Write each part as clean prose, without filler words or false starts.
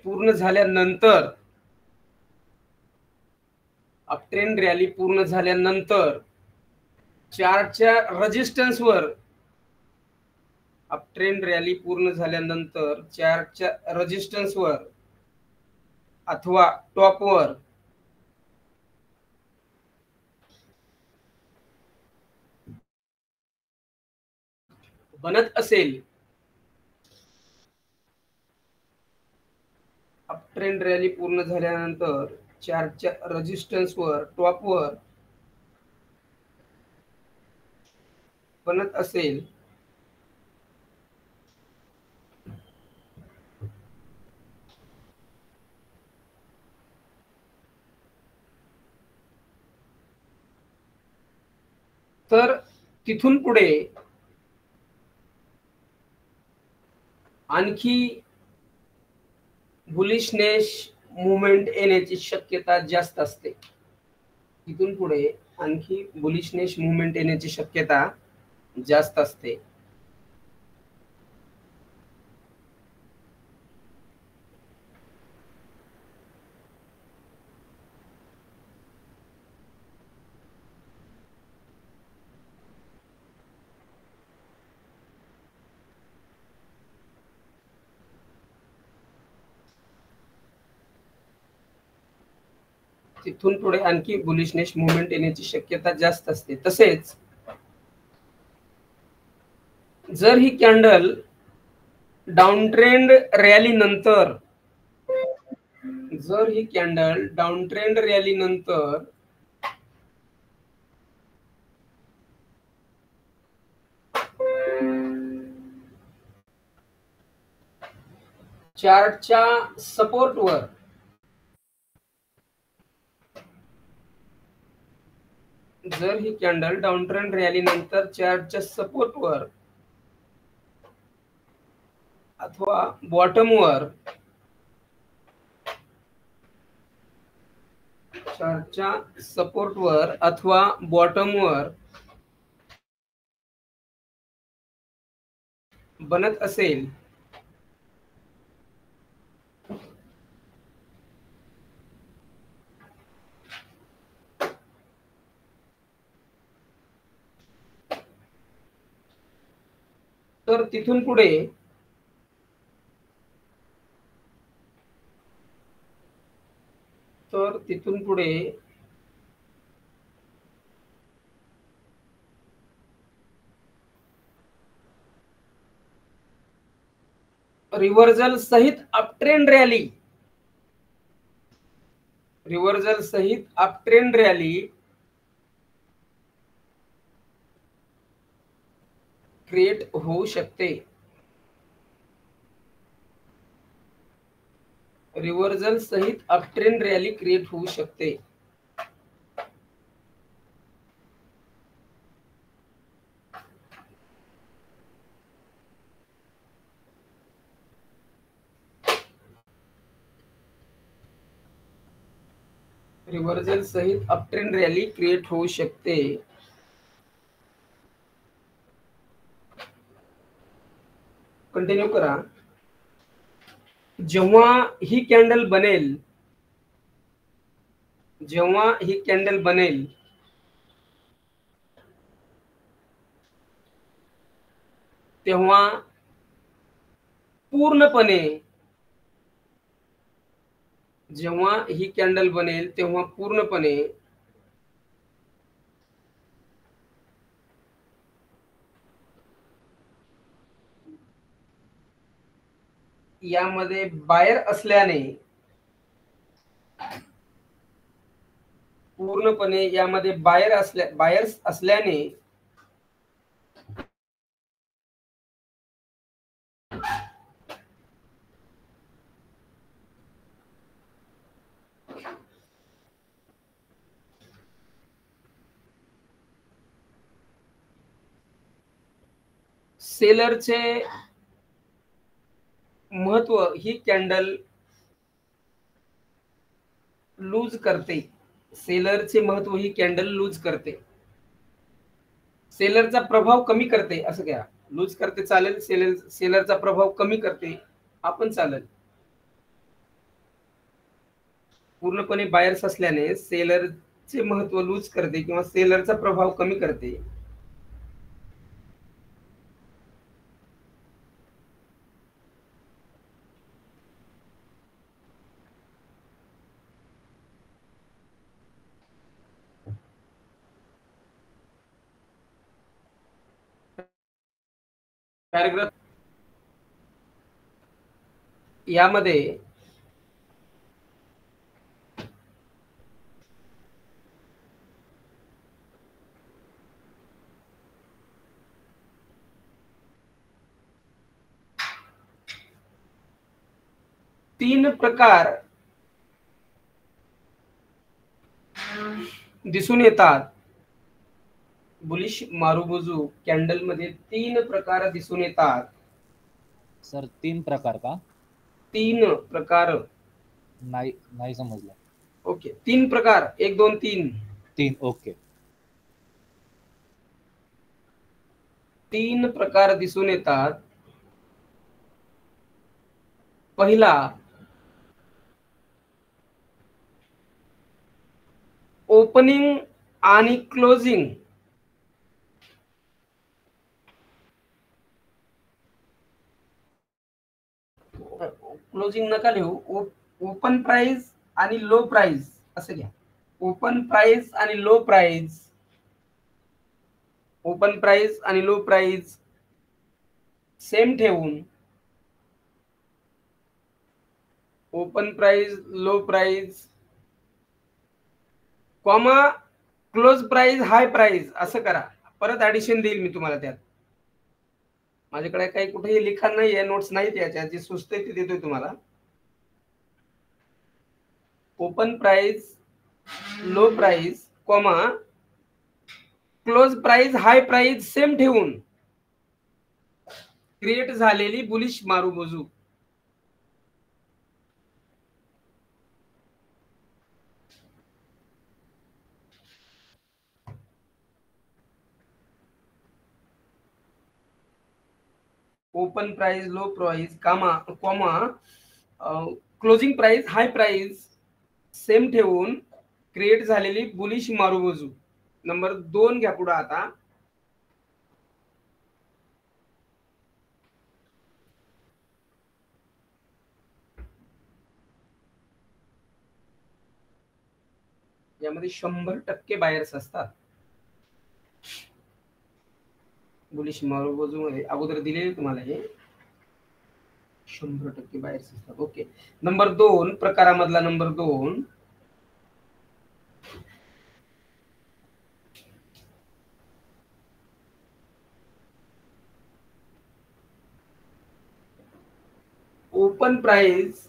पूर्ण झाल्यानंतर, uptrend rally पूर्ण झाल्यानंतर चार्टच्या रेजिस्टन्सवर, अपट्रेंड रॅली पूर्ण झाल्यानंतर चार्टच्या रेजिस्टन्सवर अथवा टॉपवर बनत असेल, अपट्रेंड रॅली पूर्ण झाल्यानंतर चार्टच्या रेजिस्टन्सवर टॉपवर बनत असेल तर तिथून पुढे आणखी बुलिशनेस मुवमेंट येण्याची शक्यता जास्त असते. तिथून पुढे आणखी बुलिशनेस मुवमेंट येण्याची शक्यता जास्त असते. तिथून पुढे आणखी बुलिशनेस मुवमेंट येण्याची शक्यता जास्त असते. तसेच जर ही कॅन्डल डाऊन ट्रेंड रॅली नंतर, जर ही कॅन्डल डाऊन ट्रेंड रॅली नंतर चार्टच्या सपोर्टवर, जर ही कॅन्डल डाऊन ट्रेंड रॅली नंतर चार्टच्या सपोर्टवर अथवा बॉटमवर, चार्टच्या सपोर्टवर अथवा बॉटमवर बनत असेल तर तिथून पुढे रिव्हर्सल सहित अपट्रेंड रॅली, रिव्हर्सल सहित अपट्रेंड रॅली क्रिएट होऊ शकते. रिव्हर्सल सहित अपट्रेंड रॅली क्रिएट होऊ शकते. रिव्हर्सल सहित अपट्रेंड रॅली क्रिएट होऊ शकते. कंटिन्यू करा. जेव्हा ही कॅन्डल बनेल, जेव्हा ही कॅन्डल बनेल तेव्हा पूर्णपणे, जेव्हा ही कॅन्डल बनेल तेव्हा पूर्णपणे यामध्ये बायर असल्याने, पूर्णपणे यामध्ये बायर्स असल्याने सेलरचे महत्व ही कॅन्डल लूज करते. सेलरचे महत्व ही कॅन्डल लूज करते. सेलरचा प्रभाव कमी करते, असं घ्या. लूज करते चालेल, सेलरचा प्रभाव कमी करते आपण चालेल. पूर्णपणे बायर्स असल्याने सेलरचे महत्व लूज करते किंवा सेलरचा प्रभाव कमी करते. पॅराग्राफ यामध्ये तीन प्रकार दिसून येतात. बुलिश मारुबोजू कॅन्डल मध्ये तीन प्रकार दिसून येतात. सर 3 प्रकार का? 3 प्रकार. नाही समजलं. ओके, 3 प्रकार, 1 2 3. 3 ओके. 3 प्रकार दिसून येतात. पहिला ओपनिंग आणि क्लोजिंग. क्लोजिंग नका लिहू, ओपन प्राइस आणि लो प्राइस असं घ्या. ओपन प्राइस आणि लो प्राइस, ओपन प्राइस आणि लो प्राइस सेम ठेवून open price low price comma close price high price असं करा. परत ऍडिशन देईल मी तुम्हाला त्यात. माझ्याकडे काही कुठेही लिखाण नाहीये, नोट्स नाहीत याच्या, जे सुचते ते देतोय तुम्हाला. Open price low price comma close price high price same ठेवून क्रिएट झालेली bullish marubozu. Open price low price comma closing price high price same ठेवून क्रिएट झालेली बुलिश मारुबोजू. नंबर 2 घ्या पुढे आता. यामध्ये 100% बायर्स असतात. बुलिश मारुबोजू मध्ये अगोदर दिलेले तुम्हाला हे 100% बायर्स असतात. ओके, नंबर 2 प्रकारामधला नंबर 2 ओपन प्राइस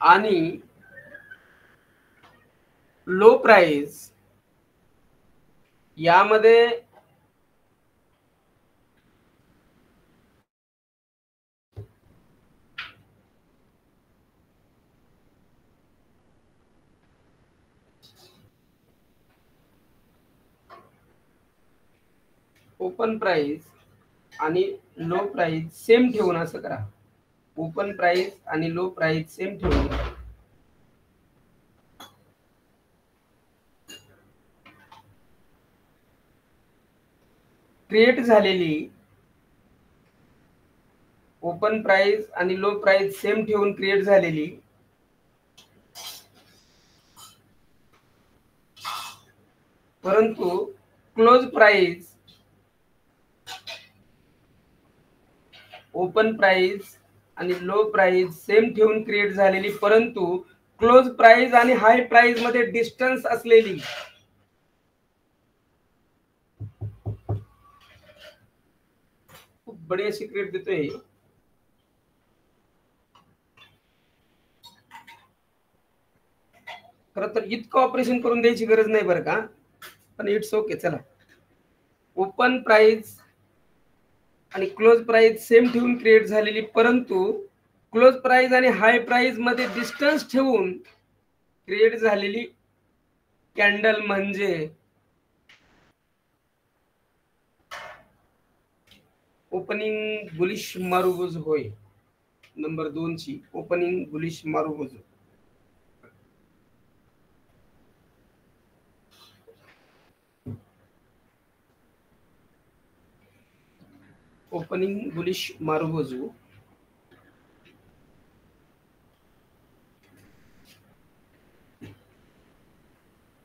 आणि लो प्राइस यामध्ये ओपन प्राइस आणि लो प्राइस सेम ठेवून असं करा. ओपन प्राइस आणि लो प्राइस सेम ठेवून क्रिएट झालेली ओपन प्राइस आणि लो प्राइस सेम ठेवून क्रिएट झालेली परंतु क्लोज प्राइस ओपन प्राइस आणि लो प्राइस सेम ठेवून क्रिएट झालेली परंतु क्लोज प्राइस आणि हाय प्राइस मध्ये डिस्टन्स असलेली खूप बढिया सिक्रेट देतोय. खरं तर इतकं ऑपरेशन करून द्यायची गरज नाही बरं का, पण इट्स ओके. चला, ओपन प्राइस आणि क्लोज प्राइस सेम ठेवून क्रिएट झालेली परंतु क्लोज प्राइस आणि हाय प्राइस मध्ये डिस्टन्स ठेवून क्रिएट झालेली कॅन्डल म्हणजे ओपनिंग बुलिश मारुबोजू होय. नंबर 2 ची opening bullish marubozu. Opening bullish marubozu.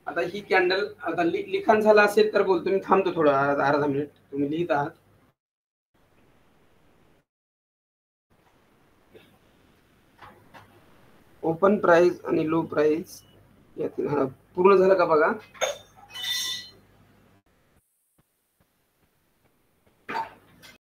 आता ही कॅन्डल आता लिखाण झालं असेल तर बोलतो, मी थांबतो थोडं अर्धा मिनिट. तुम्ही लिहित आहात. ओपन प्राइस आणि लो प्राइस यातील पूर्ण झालं का बघा.